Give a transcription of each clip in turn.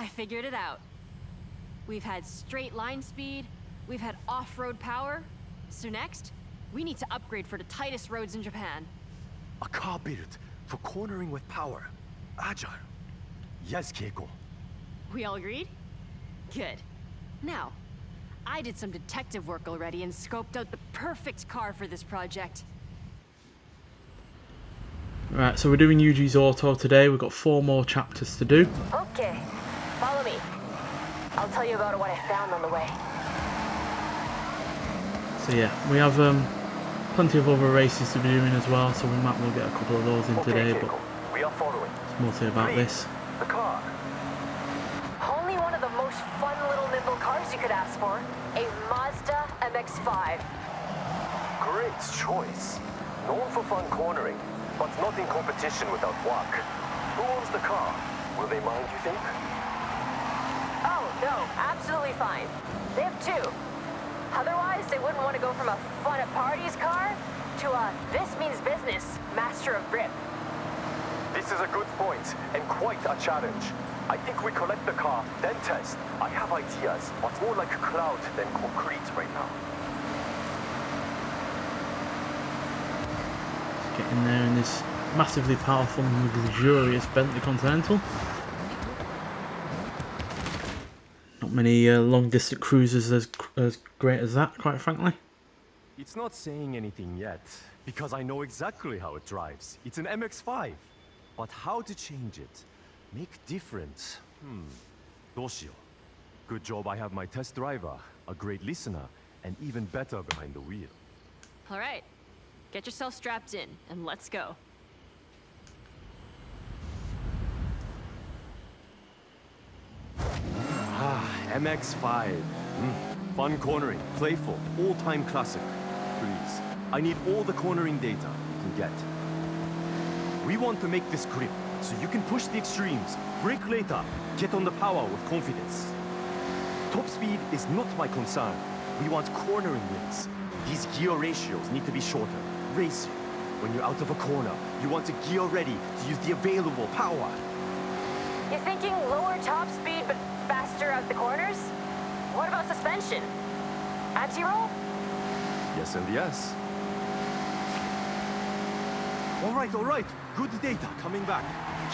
I figured it out. We've had straight line speed, we've had off-road power, so next, we need to upgrade for the tightest roads in Japan. A car built for cornering with power. Agile. Yes, Keiko. We all agreed? Good. Now, I did some detective work already and scoped out the perfect car for this project. Right, so we're doing Yuji's auto today. We've got 4 more chapters to do. Okay, follow me. I'll tell you about what I found on the way. So yeah, we have plenty of other races to be doing as well, so we might well get a couple of those in today, but we are following. it's mostly about this. The car. Only one of the most fun little nimble cars you could ask for. A Mazda MX-5. Great choice. Known for fun cornering, but not in competition without work. Who owns the car? Will they mind, you think? Oh, no, absolutely fine. They have 2. Otherwise, they wouldn't want to go from a fun at parties car to a this means business master of grip. This is a good point, and quite a challenge. I think we collect the car, then test. I have ideas, but more like cloud than concrete right now. Get in there in this massively powerful and luxurious Bentley Continental. Not many long-distance cruisers as great as that, quite frankly. It's not saying anything yet, because I know exactly how it drives. It's an MX-5. But how to change it? Make difference? Doshio. Good job I have my test driver, a great listener, and even better behind the wheel. All right, get yourself strapped in, and let's go. MX-5. Fun cornering, playful, all-time classic. Please, I need all the cornering data you can get. We want to make this grip, so you can push the extremes, brake later, get on the power with confidence. Top speed is not my concern. We want cornering wins. These gear ratios need to be shorter, racier. When you're out of a corner, you want to gear ready to use the available power. You're thinking lower top speed but faster out the corners? What about suspension? Anti-roll? Yes and yes. All right. Good data coming back.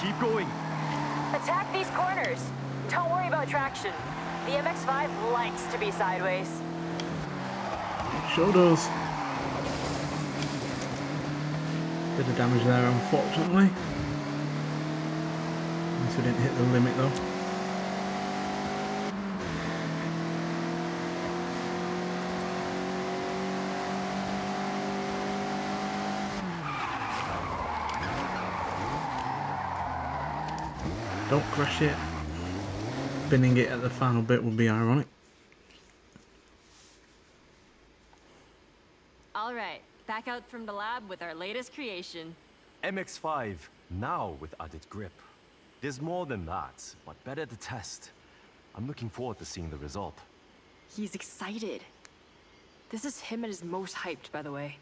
Keep going. Attack these corners. Don't worry about traction. The MX-5 likes to be sideways. Sure does. Bit of damage there, unfortunately. At least we didn't hit the limit though. Don't crash it. Spinning it at the final bit would be ironic. Alright, back out from the lab with our latest creation. MX-5, now with added grip. There's more than that, but better to test. I'm looking forward to seeing the result. He's excited. This is him at his most hyped, by the way.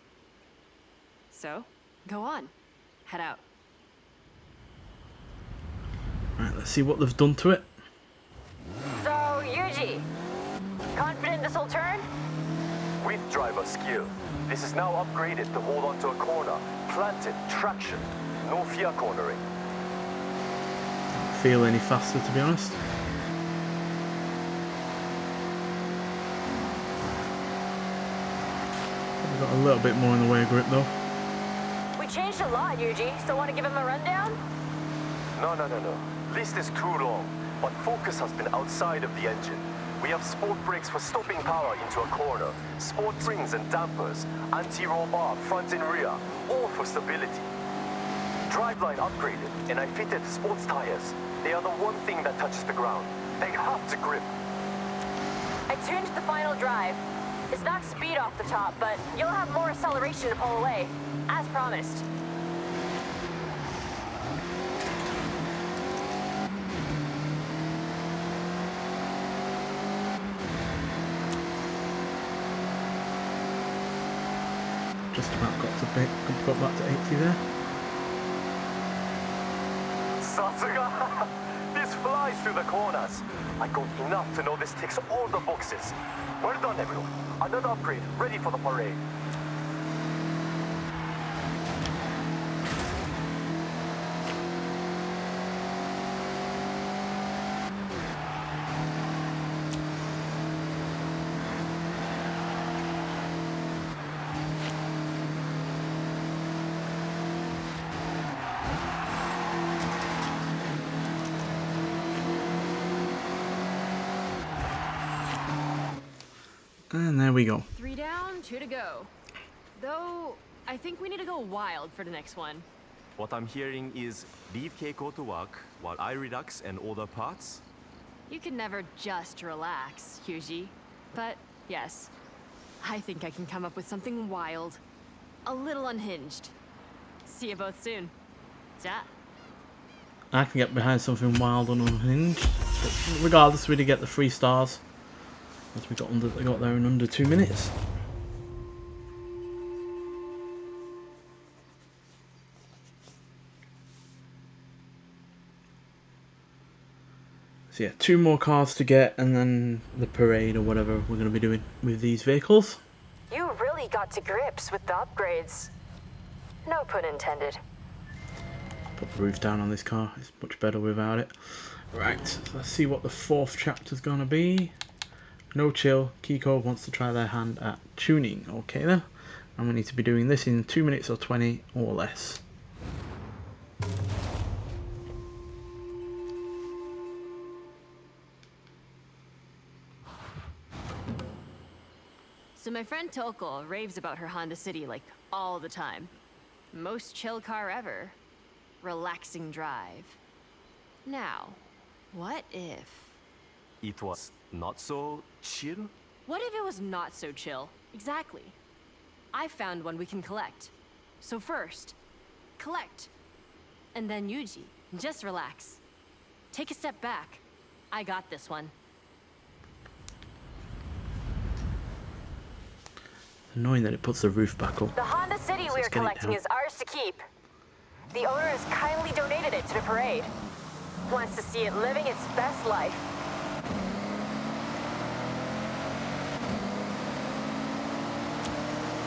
So, go on. Head out. Right, let's see what they've done to it. So, Yuji, confident this will turn? With driver skill, this is now upgraded to hold onto a corner. Planted, traction, no fear cornering. Don't feel any faster, to be honest. We've got a little bit more in the way of grip though. We changed a lot, Yuji. Still want to give him a rundown? No. List is too long, but focus has been outside of the engine. We have sport brakes for stopping power into a corner, sport springs and dampers, anti-roll bar front and rear, all for stability. Driveline upgraded, and I fitted sports tires. They are the one thing that touches the ground. They have to grip. I tuned the final drive. It's not speed off the top, but you'll have more acceleration to pull away, as promised. Just about got back to 80 there. Satsuga! This flies through the corners. I got enough to know this ticks all the boxes. Well done, everyone. Another upgrade, ready for the parade. And there we go. 3 down, 2 to go. Though, I think we need to go wild for the next one. What I'm hearing is leave Keiko to work while I relax and order parts. You can never just relax, Yuji. But, yes, I think I can come up with something wild. A little unhinged. See you both soon. Ja. I can get behind something wild and unhinged. But regardless, we did get the 3 stars. As we got there in under 2 minutes. So yeah, 2 more cars to get, and then the parade or whatever we're going to be doing with these vehicles. You really got to grips with the upgrades. No pun intended. Put the roof down on this car, it's much better without it. Right, so let's see what the 4th chapter's going to be. No chill, Keiko wants to try their hand at tuning. Okay then, and we need to be doing this in 2 minutes or 20 or less. So my friend Toko raves about her Honda City like all the time. Most chill car ever. Relaxing drive. Now, what if... It was not so chill? What if it was not so chill? Exactly. I found one we can collect. So first, collect. And then Yuji, just relax. Take a step back. I got this one. Annoying that it puts the roof back up. The Honda City we are collecting is ours to keep. The owner has kindly donated it to the parade. Wants to see it living its best life.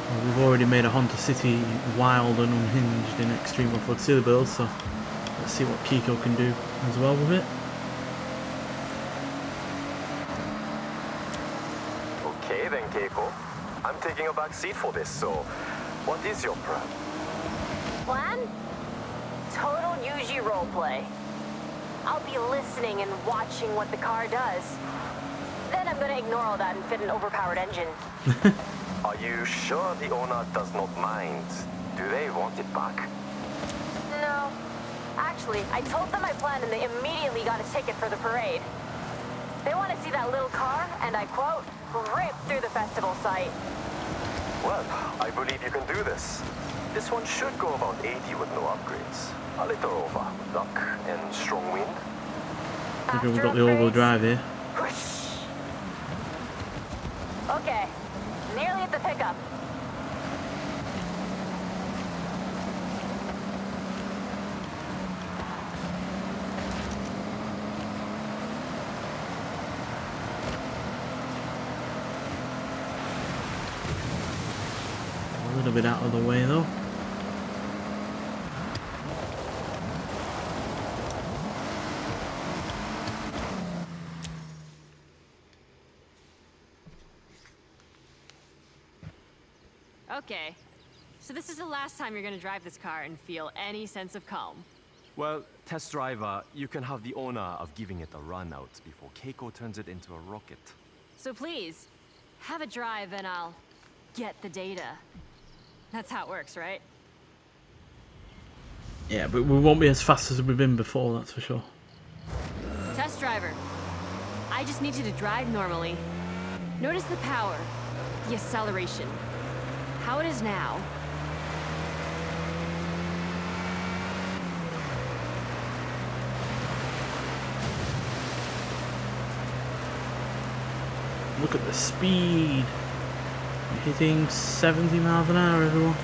Well, we've already made a Honda City wild and unhinged in Extreme Off-Road Silly Build, so let's see what Keiko can do as well with it. Okay then, Keiko. I'm taking a back seat for this, so what is your plan? Plan? Total Yuji roleplay. I'll be listening and watching what the car does. Then I'm gonna ignore all that and fit an overpowered engine. Are you sure the owner does not mind? Do they want it back? No. Actually, I told them my plan and they immediately got a ticket for the parade. They want to see that little car, and I quote, rip through the festival site. Well, I believe you can do this. This one should go about 80 with no upgrades. A little over luck and strong wind. Okay, we've got the all-wheel drive here. Whoosh. Okay, nearly at the pickup. A little bit out of the way though. Okay, so this is the last time you're gonna drive this car and feel any sense of calm. Well, test driver, you can have the honor of giving it a run out before Keiko turns it into a rocket. So please, have a drive and I'll get the data. That's how it works, right? Yeah, but we won't be as fast as we've been before, that's for sure. Test driver. I just need you to drive normally. Notice the power, the acceleration, how it is now. Look at the speed. We're hitting 70 miles an hour, everyone.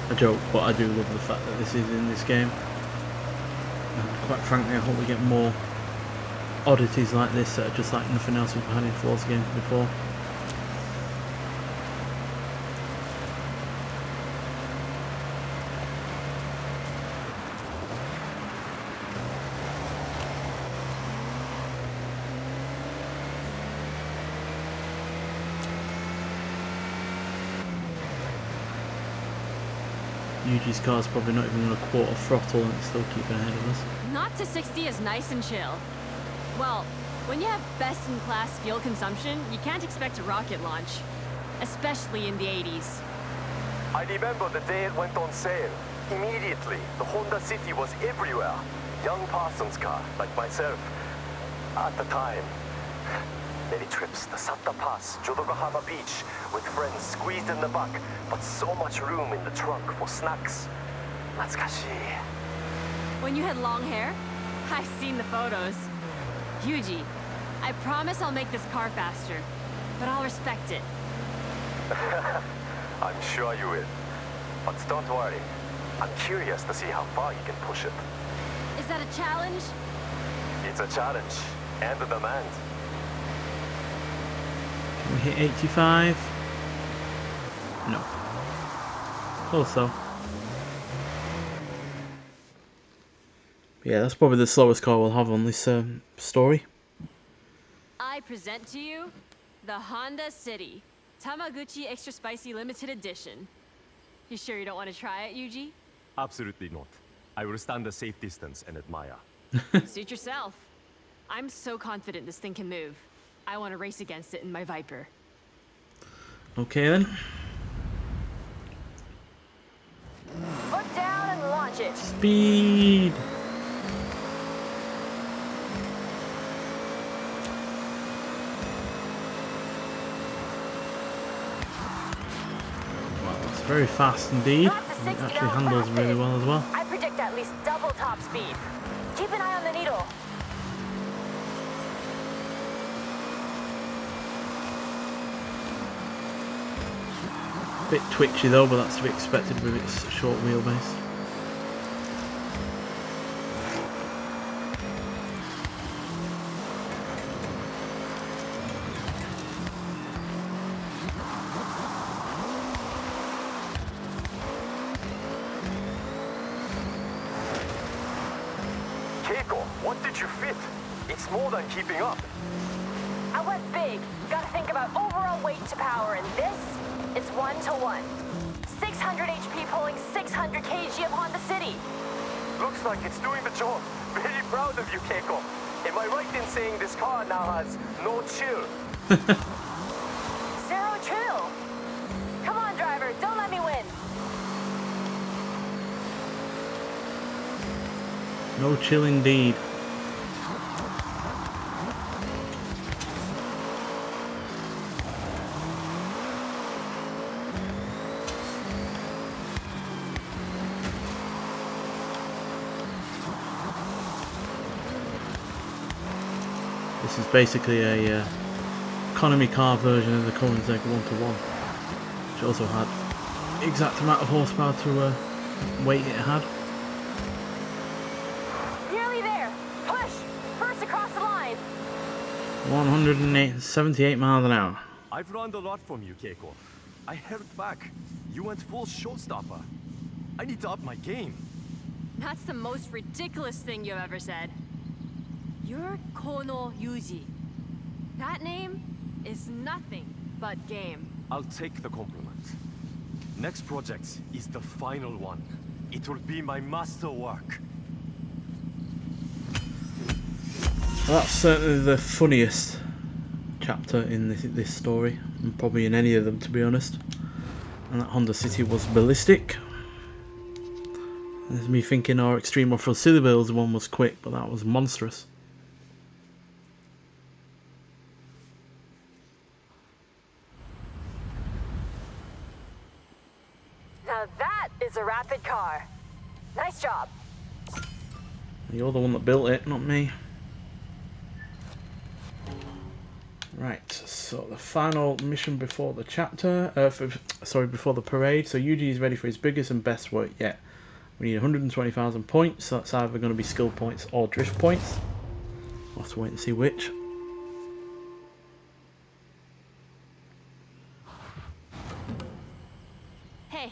a joke, but I do love the fact that this is in this game. And quite frankly, I hope we get more oddities like this that are just like nothing else we've had in Forza games before. Yuji's car's probably not even on a quarter throttle and it's still keeping ahead of us. Not to 60 is nice and chill. Well, when you have best-in-class fuel consumption, you can't expect a rocket launch. Especially in the 80s. I remember the day it went on sale. Immediately, the Honda City was everywhere. Young Parsons' car, like myself. At the time. Many trips to Satta Pass, Jodogahama Beach, with friends squeezed in the back, but so much room in the trunk for snacks. Natsukashi. When you had long hair? I've seen the photos. Yuji, I promise I'll make this car faster, but I'll respect it. I'm sure you will. But don't worry. I'm curious to see how far you can push it. Is that a challenge? It's a challenge and a demand. Can we hit 85? No. Close though. Yeah, that's probably the slowest car we'll have on this story. I present to you the Honda City Tamaguchi Extra Spicy Limited Edition. You sure you don't want to try it, Yuji? Absolutely not. I will stand a safe distance and admire. Suit yourself. I'm so confident this thing can move. I want to race against it in my Viper. Okay then. Foot down and launch it. Speed! Wow, it's very fast indeed. It actually handles really well as well. I predict at least double top speed. Keep an eye on the needle. Bit twitchy though, but that's to be expected with its short wheelbase. Keiko, what did you fit? It's more than keeping up. I went big. Gotta think about overall weight to power, and this is 1-to-1. 600 HP pulling 600 kg of Honda City. Looks like it's doing the job. Very proud of you, Keiko. Am I right in saying this car now has no chill? Zero chill. Come on, driver, don't let me win. No chill indeed. This is basically a economy car version of the Koenigsegg 1-to-1, which also had the exact amount of horsepower to weight it had. Nearly there. Push. First across the line. 178 miles an hour. I've learned a lot from you, Keiko. I held back. You went full showstopper. I need to up my game. That's the most ridiculous thing you've ever said. You're Kono Yuji. That name is nothing but game. I'll take the compliment. Next project is the final one. It will be my masterwork. Well, that's certainly the funniest chapter in this story, and probably in any of them, to be honest. And that Honda City was ballistic. There's me thinking our Extreme Off-Road Silly Bills one was quick, but that was monstrous. Now that is a rapid car. Nice job. You're the one that built it, not me. Right, so the final mission before the chapter, before the parade. So Yuji is ready for his biggest and best work yet. We need 120,000 points, so that's either going to be skill points or drift points. We'll have to wait and see which. Hey,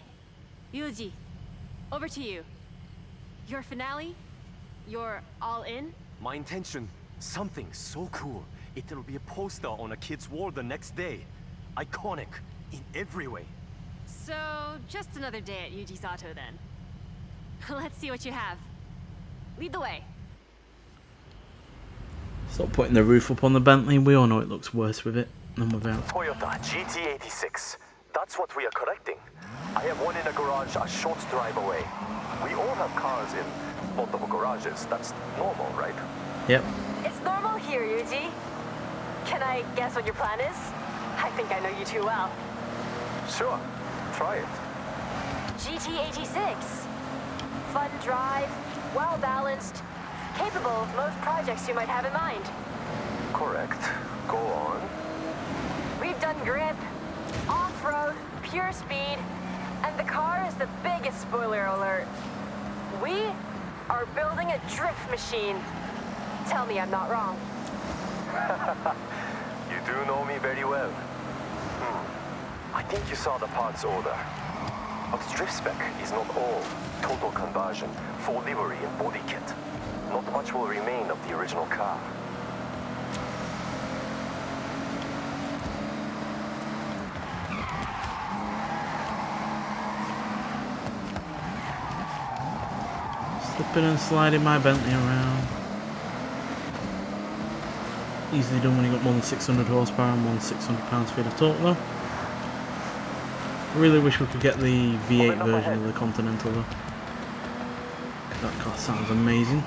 Yuji, over to you. Your finale? You're all in? My intention, something so cool. It'll be a poster on a kid's wall the next day. Iconic in every way. So, just another day at Yuji's Auto then. Let's see what you have. Lead the way. Stop putting the roof up on the Bentley. We all know it looks worse with it than without. Toyota GT86. That's what we are collecting. I have one in a garage a short drive away. We all have cars in multiple garages. That's normal, right? Yep. It's normal here, Yuji. Can I guess what your plan is? I think I know you too well. Sure. Try it. GT86. Fun drive, well-balanced, capable of most projects you might have in mind. Correct. Go on. We've done grip, off-road, pure speed, and the car is the biggest spoiler alert. We are building a drift machine. Tell me I'm not wrong. You do know me very well. I think you saw the parts order. But drift spec is not all total conversion, full livery and body kit. Not much will remain of the original car. Slipping and sliding my Bentley around. Easily done when you got more than 600 horsepower and more than 600 pounds-feet of torque though. Really wish we could get the V8 version of the Continental though. That car sounds amazing.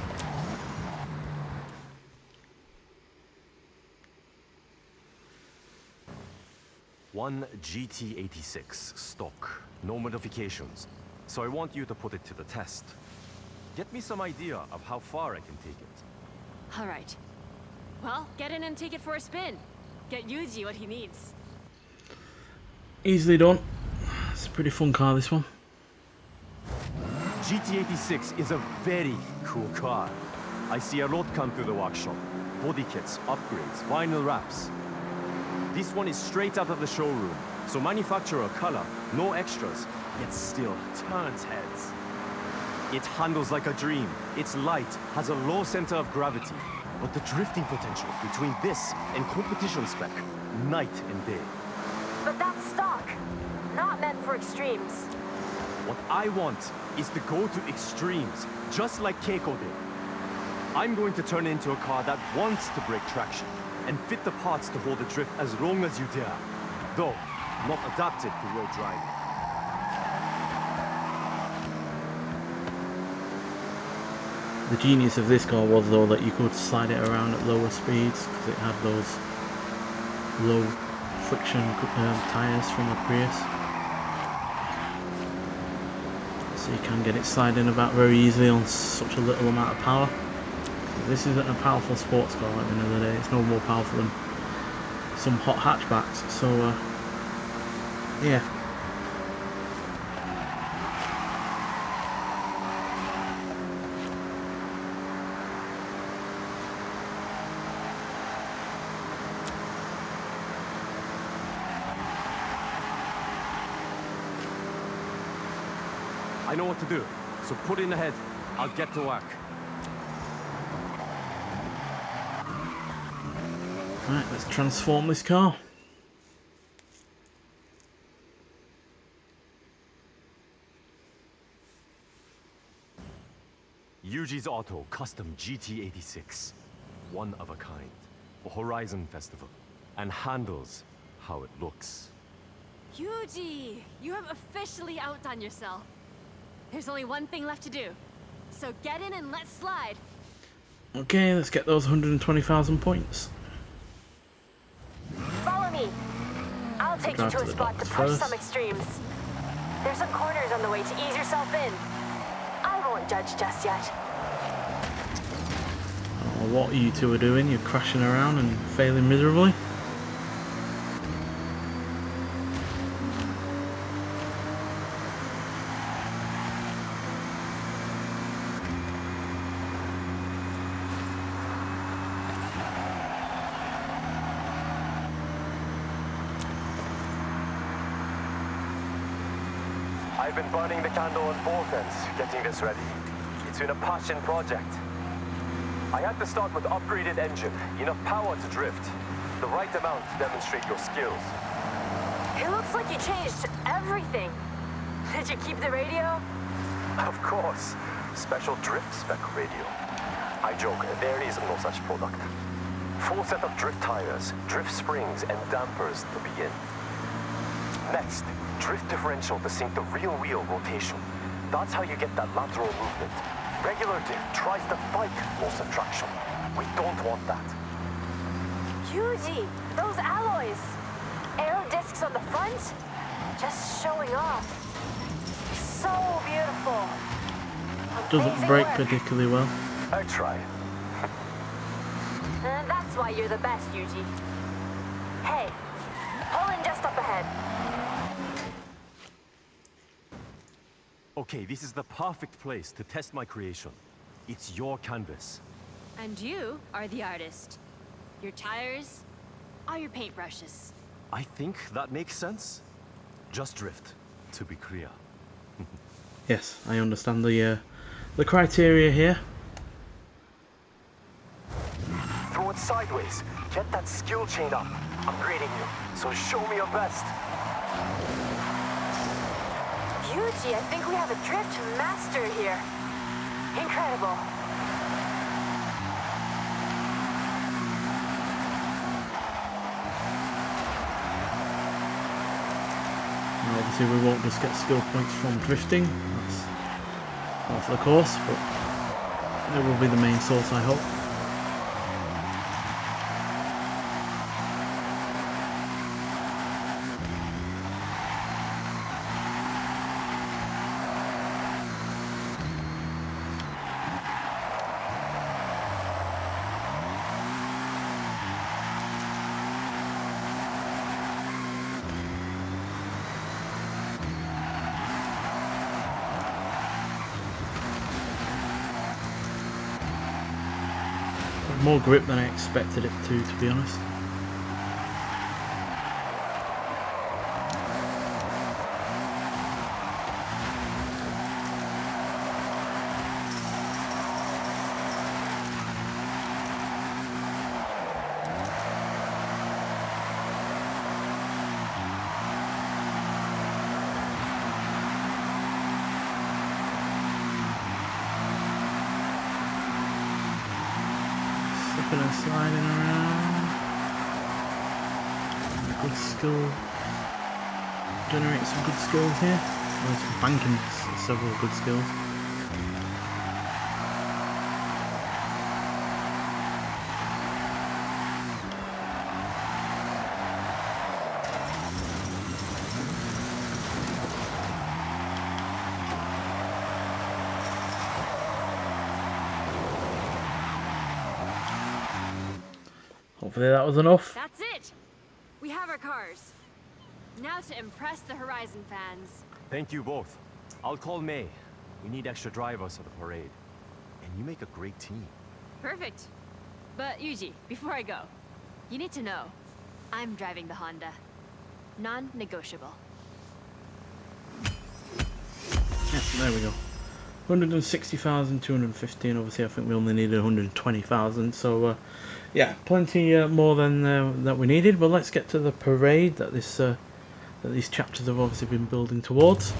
One GT86 stock, no modifications. So I want you to put it to the test. Get me some idea of how far I can take it. All right. Well, get in and take it for a spin. Get Yuji what he needs. Easily done. It's a pretty fun car, this one. GT86 is a very cool car. I see a lot come through the workshop. Body kits, upgrades, vinyl wraps. This one is straight out of the showroom. So manufacturer color, no extras, yet still turns heads. It handles like a dream. It's light, has a low center of gravity. But the drifting potential between this and competition spec, night and day. But that's stock, not meant for extremes. What I want is to go to extremes, just like Keiko did. I'm going to turn it into a car that wants to break traction and fit the parts to hold the drift as long as you dare, though not adapted to road driving. The genius of this car was though that you could slide it around at lower speeds because it had those low friction tyres from the Prius. So you can get it sliding about very easily on such a little amount of power. This isn't a powerful sports car at the end of the day, it's no more powerful than some hot hatchbacks, so yeah. I know what to do, so put in ahead. I'll get to work. Right, let's transform this car. Yuji's Auto Custom GT86. One of a kind. For Horizon Festival. And handles how it looks. Yuji, you have officially outdone yourself. There's only one thing left to do. So get in and let's slide. Okay, let's get those 120,000 points. Follow me. I'll take you to a spot to push some extremes. There's some corners on the way to ease yourself in. I won't judge just yet. Oh, what you two are doing? You're crashing around and failing miserably. I've been burning the candle on both ends, getting this ready. It's been a passion project. I had to start with upgraded engine, enough power to drift, the right amount to demonstrate your skills. It looks like you changed everything. Did you keep the radio? Of course, special drift spec radio. I joke, there is no such product. Full set of drift tires, drift springs, and dampers to begin. Next, drift differential to sync the real wheel rotation. That's how you get that lateral movement. Regular drift tries to fight motion traction. We don't want that. Yuji, those alloys. Aero discs on the front? Just showing off. So beautiful. Doesn't Amazing break work. particularly well. I try. And that's why you're the best, Yuji. Hey, pull in just up ahead. Okay, this is the perfect place to test my creation. It's your canvas. And you are the artist. Your tires are your paintbrushes. I think that makes sense. Just drift, to be clear. Yes, I understand the criteria here. Throw it sideways. Get that skill chain up. I'm grading you, so show me your best. Yuji, I think we have a drift master here. Incredible. Now, obviously we won't just get skill points from drifting. That's part of the course, but it will be the main source, I hope. More grip than I expected it to be honest. Slipping and sliding around. Good skill. Generate some good skills here. Well, it's banking several good skills. Hopefully that was enough. That's it. We have our cars. Now to impress the Horizon fans. Thank you both. I'll call May. We need extra drivers for the parade. And you make a great team. Perfect. But Yuji, before I go, you need to know, I'm driving the Honda. Non-negotiable. Yeah, there we go. 160,215. Obviously, I think we only needed 120,000. So, yeah, plenty more than that we needed. But let's get to the parade that this that these chapters have obviously been building towards.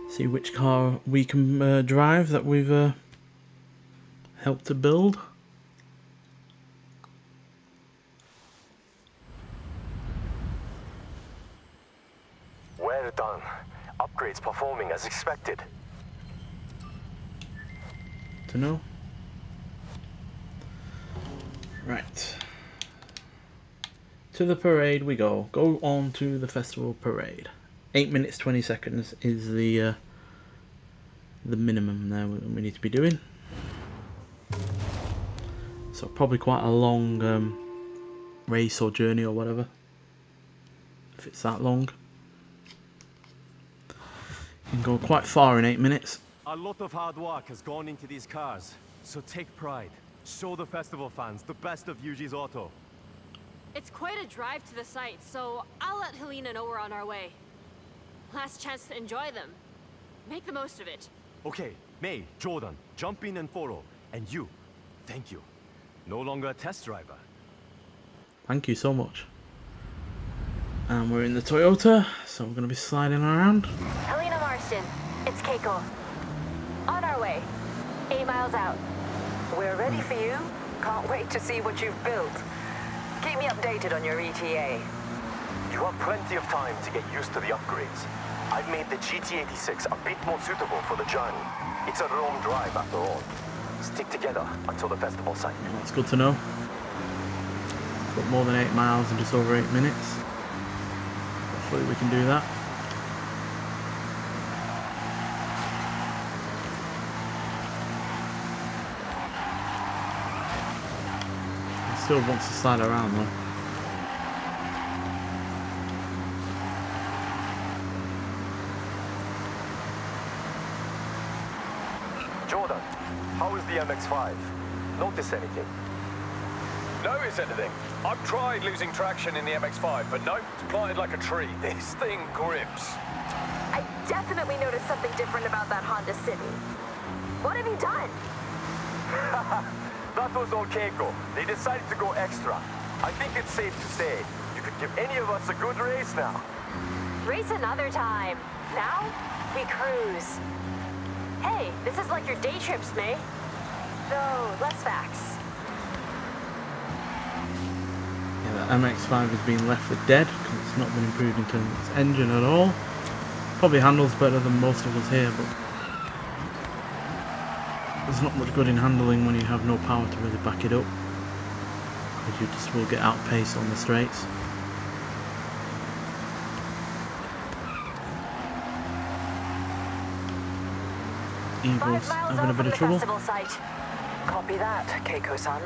See which car we can drive that we've helped to build. Well done. Upgrades performing as expected. To know. Right. To the parade we go. Go on to the festival parade. 8 minutes 20 seconds is the minimum there we need to be doing. So probably quite a long race or journey or whatever. If it's that long. You can go quite far in 8 minutes. A lot of hard work has gone into these cars, so take pride. Show the festival fans the best of Yuji's auto. It's quite a drive to the site, so I'll let Helena know we're on our way. Last chance to enjoy them. Make the most of it. Okay, May, Jordan, jump in and follow. And you, thank you. No longer a test driver. Thank you so much. And we're in the Toyota, so we're going to be sliding around. Helena Marston, it's Keiko. On our way. 8 miles out. We're ready for you. Can't wait to see what you've built. Keep me updated on your ETA. You have plenty of time to get used to the upgrades. I've made the GT86 a bit more suitable for the journey. It's a long drive after all. Stick together until the festival site. That's good to know. Got more than 8 miles in just over 8 minutes. Hopefully we can do that. He still wants to slide around though. Jordan, how is the MX-5? Notice anything? Notice anything? I've tried losing traction in the MX-5, but nope, it's planted like a tree. This thing grips. I definitely noticed something different about that Honda City. What have you done? That was all Keiko. They decided to go extra. I think it's safe to say you could give any of us a good race now. Race another time. Now, we cruise. Hey, this is like your day trips, May. Though, less facts. Yeah, the MX-5 has been left for dead because it's not been improved in terms of its engine at all. Probably handles better than most of us here, but there's not much good in handling when you have no power to really back it up, because you just will get outpaced on the straights. Eagle's 5 miles having a off bit from of the trouble. festival site. Copy that, Keiko-san.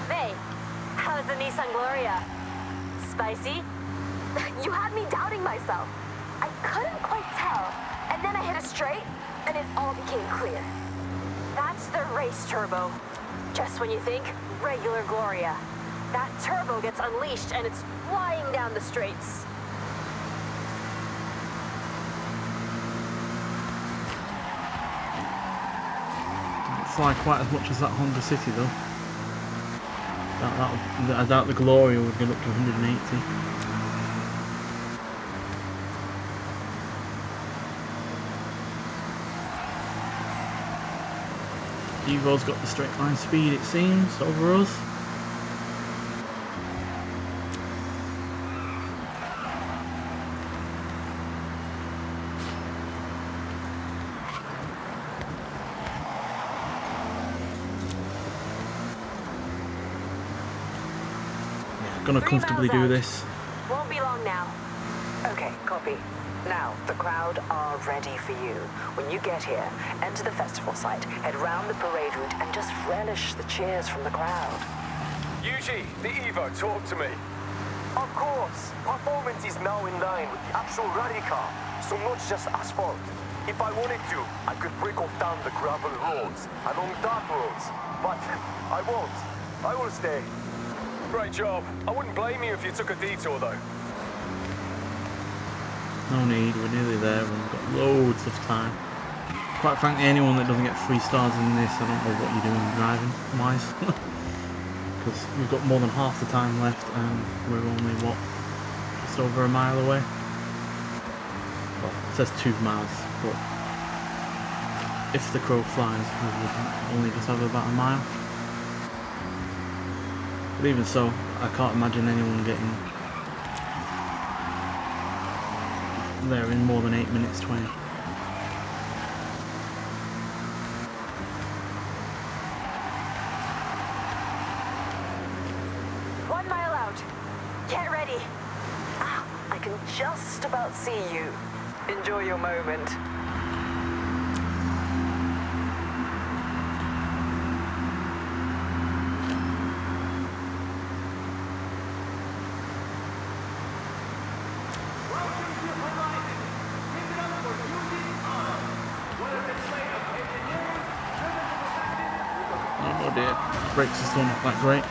May, how's the Nissan Gloria? Spicy? You had me doubting myself. I couldn't quite tell. And then I hit a straight, and it all became clear. That's the race turbo. Just when you think, regular Gloria. That turbo gets unleashed, and it's flying down the straights. Didn't fly quite as much as that Honda City though. I doubt the Gloria would get up to 180. Evo's got the straight line speed, it seems, over us. Yeah, gonna 3 comfortably miles do out. this. Won't be long now. Okay, copy. Now, the crowd are ready for you. When you get here, enter the festival site, head round the parade route, and just relish the cheers from the crowd. Yuji, the Evo, talk to me. Of course, performance is now in line with the actual rally car, so not just asphalt. If I wanted to, I could break off down the gravel roads, along dirt roads, but I won't. I will stay. Great job. I wouldn't blame you if you took a detour, though. No need, we're nearly there, we've got loads of time. Quite frankly, anyone that doesn't get 3 stars in this, I don't know what you're doing driving wise. Because we've got more than half the time left and we're only, what, just over a mile away? Well, it says 2 miles, but if the crow flies, we would only just have about a mile. But even so, I can't imagine anyone getting there in more than 8 minutes 20. One mile out. Get ready. Ah, I can just about see you. Enjoy your moment. Oh dear, brakes are still not that great.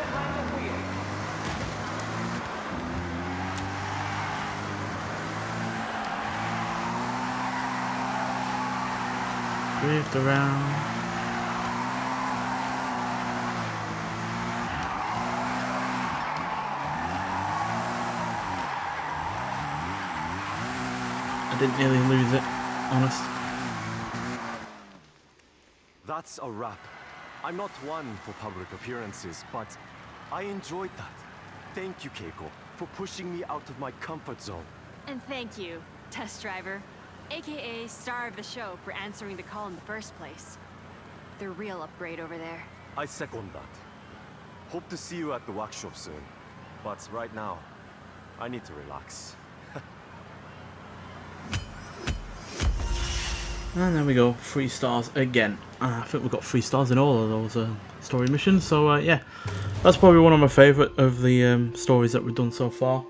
Drift around. I didn't nearly lose it, honest. That's a wrap. I'm not one for public appearances, but I enjoyed that. Thank you, Keiko, for pushing me out of my comfort zone. And thank you, test driver, aka star of the show, for answering the call in the first place. The real upgrade over there. I second that. Hope to see you at the workshop soon. But right now, I need to relax. And there we go, 3 stars again. I think we've got 3 stars in all of those story missions. So yeah, that's probably one of my favourite of the stories that we've done so far.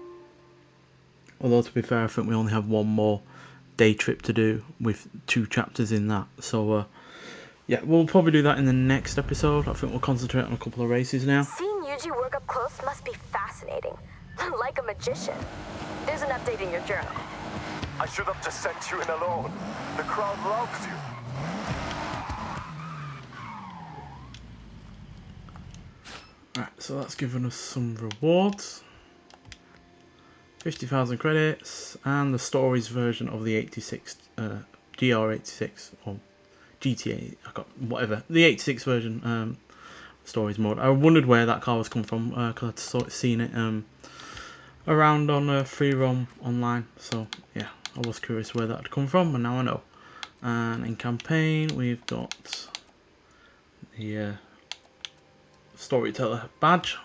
Although to be fair, I think we only have one more day trip to do with 2 chapters in that. So yeah, we'll probably do that in the next episode. I think we'll concentrate on a couple of races now. Seeing Yuji work up close must be fascinating. Like a magician. There's an update in your journal. I should have just sent you in alone. The crowd loves you. Alright, so that's given us some rewards. 50,000 credits, and the stories version of the 86, GR86, or GTA, I got whatever, the 86 version stories mode. I wondered where that car was come from, because I'd sort of seen it around on free roam online, so yeah, I was curious where that had come from, and now I know. And in campaign, we've got the storyteller badge.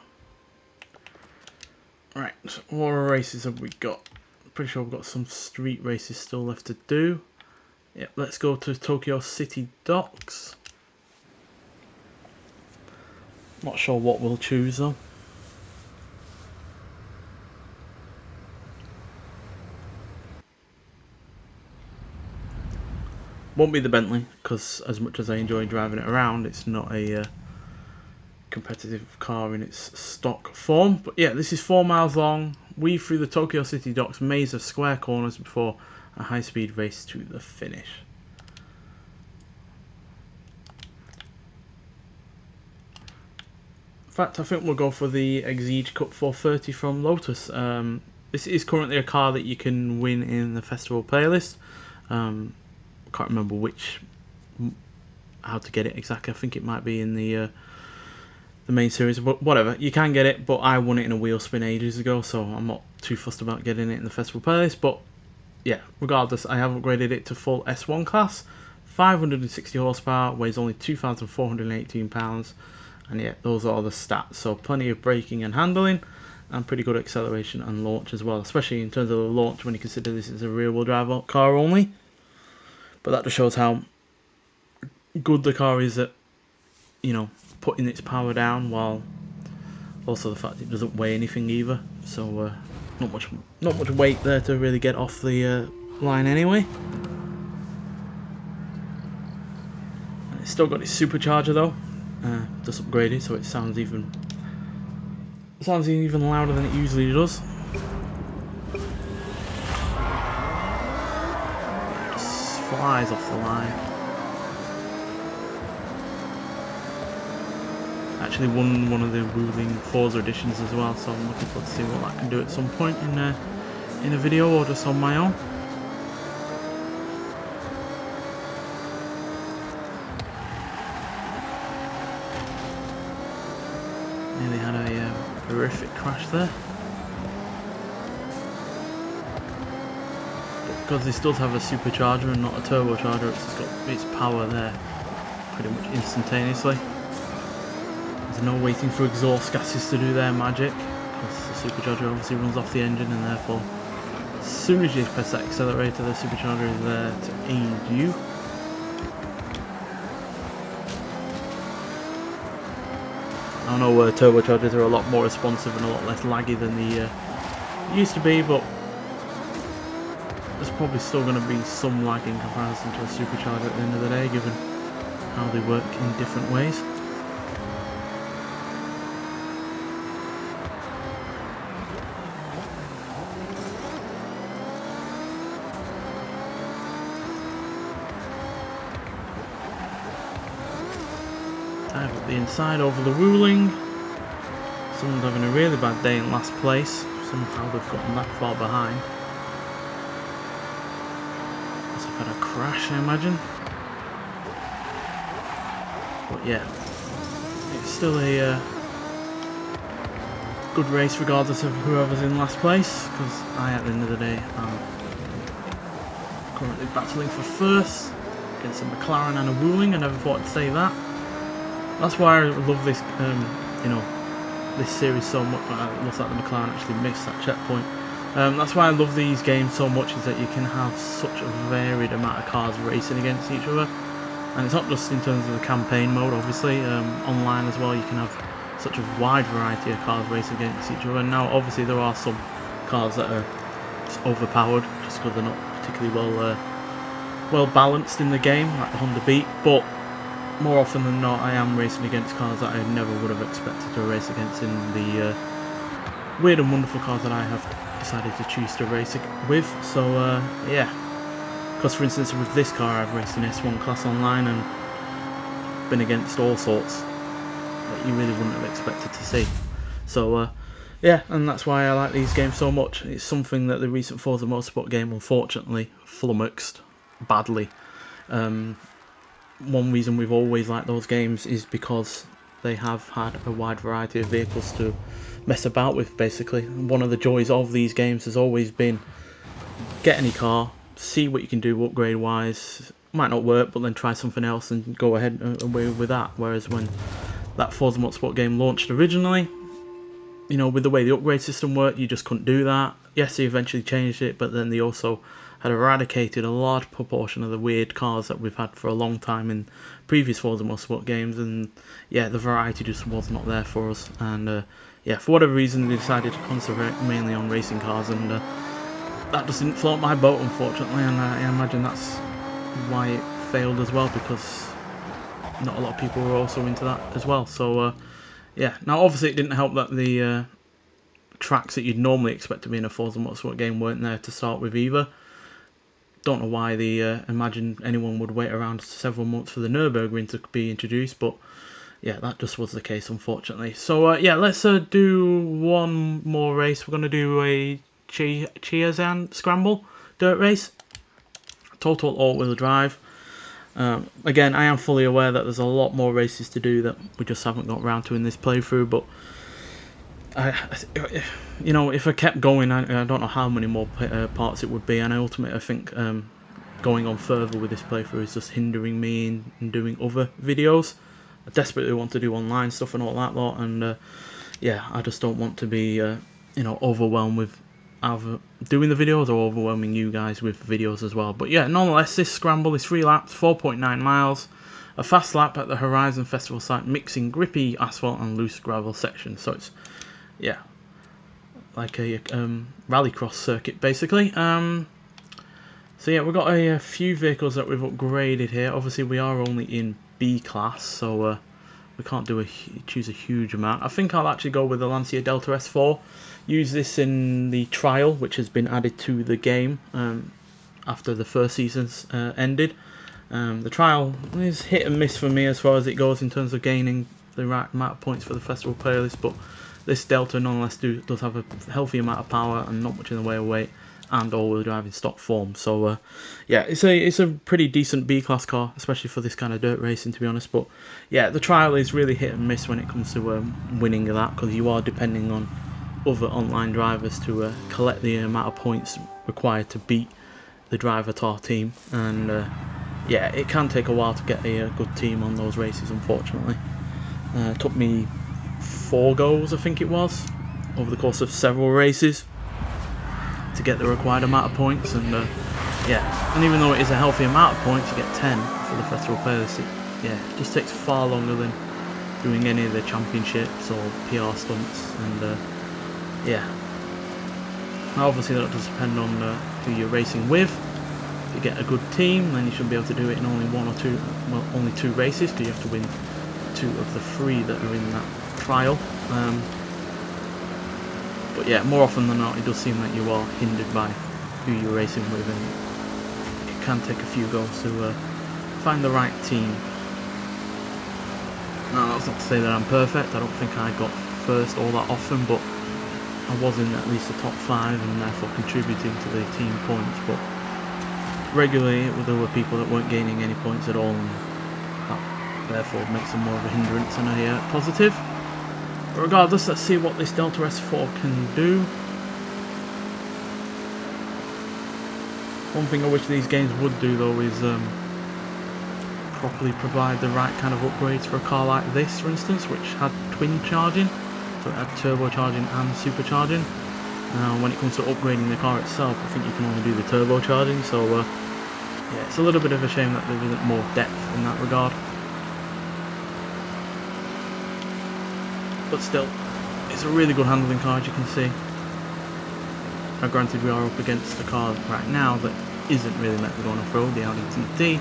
Right, what races have we got? Pretty sure we've got some street races still left to do. Yep, let's go to Tokyo City Docks. Not sure what we'll choose though. Won't be the Bentley, because as much as I enjoy driving it around, it's not a competitive car in its stock form. But yeah, this is 4 miles long. Weave through the Tokyo City Docks maze of square corners before a high-speed race to the finish. In fact, I think we'll go for the Exige Cup 430 from Lotus. This is currently a car that you can win in the festival playlist. Can't remember how to get it exactly. I think it might be in the main series, but whatever. You can get it, but I won it in a wheel spin ages ago, so I'm not too fussed about getting it in the festival playlist. But yeah, regardless, I have upgraded it to full S1 class, 560 horsepower, weighs only 2,418 pounds, and yeah, those are all the stats. So plenty of braking and handling, and pretty good acceleration and launch as well, especially in terms of the launch when you consider this is a rear-wheel drive car only. But that just shows how good the car is at, you know, putting its power down, while also the fact it doesn't weigh anything either. So not much weight there to really get off the line anyway. And it's still got its supercharger though, just upgraded, so it sounds even louder than it usually does. Flies off the line. Actually won one of the ruling Forza editions as well, so I'm looking forward to see what I can do at some point in a video or just on my own. Nearly had a horrific crash there. Because this does have a supercharger and not a turbocharger, it's just got its power there pretty much instantaneously. There's no waiting for exhaust gases to do their magic, because the supercharger obviously runs off the engine, and therefore as soon as you press that accelerator, the supercharger is there to aid you. I know turbochargers are a lot more responsive and a lot less laggy than they used to be, but there's probably still going to be some lag in comparison to a supercharger at the end of the day, given how they work in different ways. Dive up the inside over the Wuling. Someone's having a really bad day in last place. Somehow they've gotten that far behind. Must have had a crash, I imagine. But yeah, it's still a good race regardless of whoever's in last place, because I, at the end of the day, am currently battling for first against a McLaren and a Wuling. I never thought I'd say that. That's why I love this, you know, this series so much. It looks like the McLaren actually missed that checkpoint. That's why I love these games so much, is that you can have such a varied amount of cars racing against each other. And it's not just in terms of the campaign mode, obviously, online as well you can have such a wide variety of cars racing against each other. And now obviously there are some cars that are just overpowered just because they're not particularly well balanced in the game, like the Honda Beat, but more often than not I am racing against cars that I never would have expected to race against in the weird and wonderful cars that I have decided to choose to race with. So yeah, because for instance with this car I've raced in S1 class online and been against all sorts that you really wouldn't have expected to see. So yeah, and that's why I like these games so much. It's something that the recent Forza Motorsport game unfortunately flummoxed badly. One reason we've always liked those games is because they have had a wide variety of vehicles to mess about with, basically. One of the joys of these games has always been get any car, see what you can do upgrade wise. Might not work, but then try something else and go ahead and away with that. Whereas when that Forza Motorsport game launched originally, you know, with the way the upgrade system worked, you just couldn't do that. Yes, they eventually changed it, but then they also had eradicated a large proportion of the weird cars that we've had for a long time in previous Forza Motorsport games, and yeah, the variety just was not there for us. And yeah, for whatever reason they decided to concentrate mainly on racing cars, and that just didn't float my boat, unfortunately, and I imagine that's why it failed as well, because not a lot of people were also into that as well. So yeah, now obviously it didn't help that the tracks that you'd normally expect to be in a Forza Motorsport game weren't there to start with either. Don't know why they imagined anyone would wait around several months for the Nürburgring to be introduced, but yeah, that just was the case, unfortunately. So yeah, let's do one more race. We're going to do a Chiazan Scramble dirt race, total all-wheel drive. Again, I am fully aware that there's a lot more races to do that we just haven't got around to in this playthrough, but you know, if I kept going, I don't know how many more parts it would be, and ultimately I think going on further with this playthrough is just hindering me in doing other videos. I desperately want to do online stuff and all that lot, and yeah, I just don't want to be you know, overwhelmed with either doing the videos or overwhelming you guys with videos as well. But yeah, nonetheless, this scramble is 3 laps, 4.9 miles, a fast lap at the Horizon Festival site, mixing grippy asphalt and loose gravel sections. So it's, yeah, like a rallycross circuit basically. So yeah, we've got a few vehicles that we've upgraded here. Obviously we are only in B class, so we can't choose a huge amount. I think I'll actually go with the Lancia Delta S4. Use this in the trial, which has been added to the game after the first season's ended. The trial is hit and miss for me as far as it goes in terms of gaining the right amount of points for the festival playlist, but this Delta nonetheless does have a healthy amount of power and not much in the way of weight, and all-wheel drive in stock form. So yeah, it's a pretty decent B-class car, especially for this kind of dirt racing, to be honest. But yeah, the trial is really hit and miss when it comes to winning that, because you are depending on other online drivers to collect the amount of points required to beat the driver tar team, and yeah, it can take a while to get a good team on those races, unfortunately. It took me 4 goals, I think it was, over the course of several races to get the required amount of points. And yeah, and even though it is a healthy amount of points, you get 10 for the festival playlist, it just takes far longer than doing any of the championships or PR stunts. And yeah, now obviously that does depend on who you're racing with. If you get a good team, then you should be able to do it in only 1 or 2, well, only 2 races, because you have to win 2 of the 3 that are in that trial. But yeah, more often than not, it does seem that you are hindered by who you're racing with, and it can take a few goals to find the right team. Now that's not to say that I'm perfect. I don't think I got first all that often, but I was in at least the top 5 and therefore contributing to the team points. But regularly there were people that weren't gaining any points at all, and that therefore makes them more of a hindrance than a positive. But regardless, let's see what this Delta S4 can do. One thing I wish these games would do though is properly provide the right kind of upgrades for a car like this, for instance, which had twin charging, so it had turbocharging and supercharging. Now when it comes to upgrading the car itself, I think you can only do the turbocharging, so yeah, it's a little bit of a shame that there isn't more depth in that regard. But still, it's a really good handling car, as you can see. Now granted, we are up against a car right now that isn't really meant to go on off-road, the Audi TT,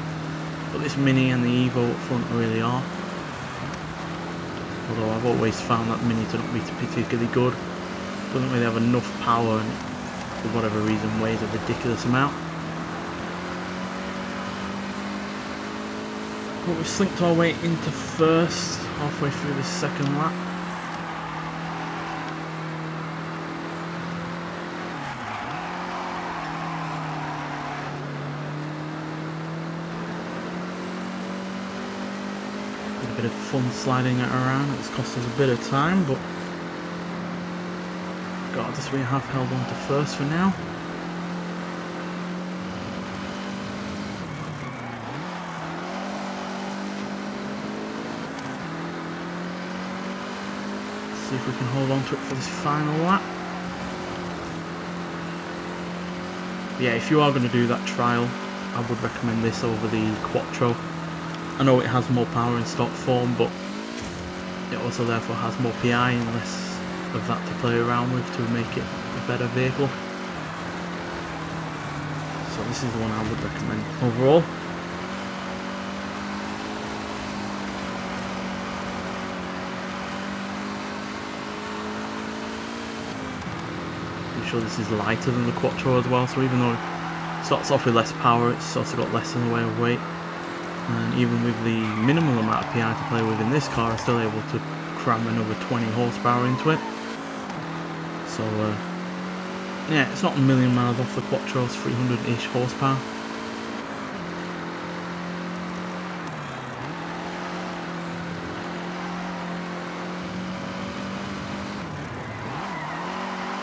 but this Mini and the Evo up front really are. Although I've always found that Mini to not be particularly good. Doesn't really have enough power and for whatever reason weighs a ridiculous amount. But we slinked our way into first halfway through the second lap. A bit of fun sliding it around. It's cost us a bit of time, but regardless, we have held on to first for now. Let's see if we can hold on to it for this final lap. But yeah, if you are going to do that trial, I would recommend this over the Quattro. I know it has more power in stock form, but it also therefore has more PI and less of that to play around with to make it a better vehicle. So this is the one I would recommend overall. I'm sure this is lighter than the Quattro as well, so even though it starts off with less power, it's also got less in the way of weight. And even with the minimal amount of PI to play with in this car, I'm still able to cram another 20 horsepower into it. So yeah, it's not a million miles off the Quattro, it's 300-ish horsepower.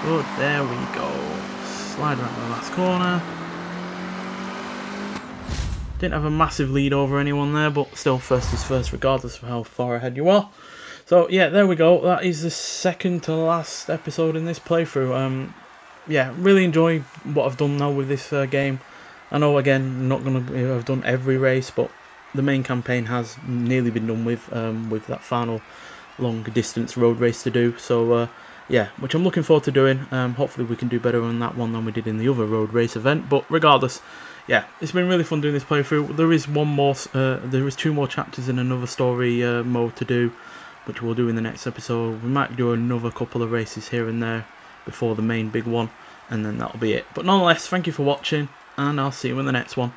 Good, there we go. Slide around the last corner. Didn't have a massive lead over anyone there, but still first is first regardless of how far ahead you are. So yeah, there we go. That is the second to last episode in this playthrough. Yeah, really enjoy what I've done now with this game. I know, again, I'm not going to have done every race, but the main campaign has nearly been done with that final long distance road race to do. So yeah, which I'm looking forward to doing. Hopefully we can do better on that one than we did in the other road race event. But regardless, yeah, it's been really fun doing this playthrough. There is one more, there is 2 more chapters in another story mode to do, which we'll do in the next episode. We might do another couple of races here and there before the main big one, and then that'll be it. But nonetheless, thank you for watching, and I'll see you in the next one.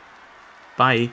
Bye.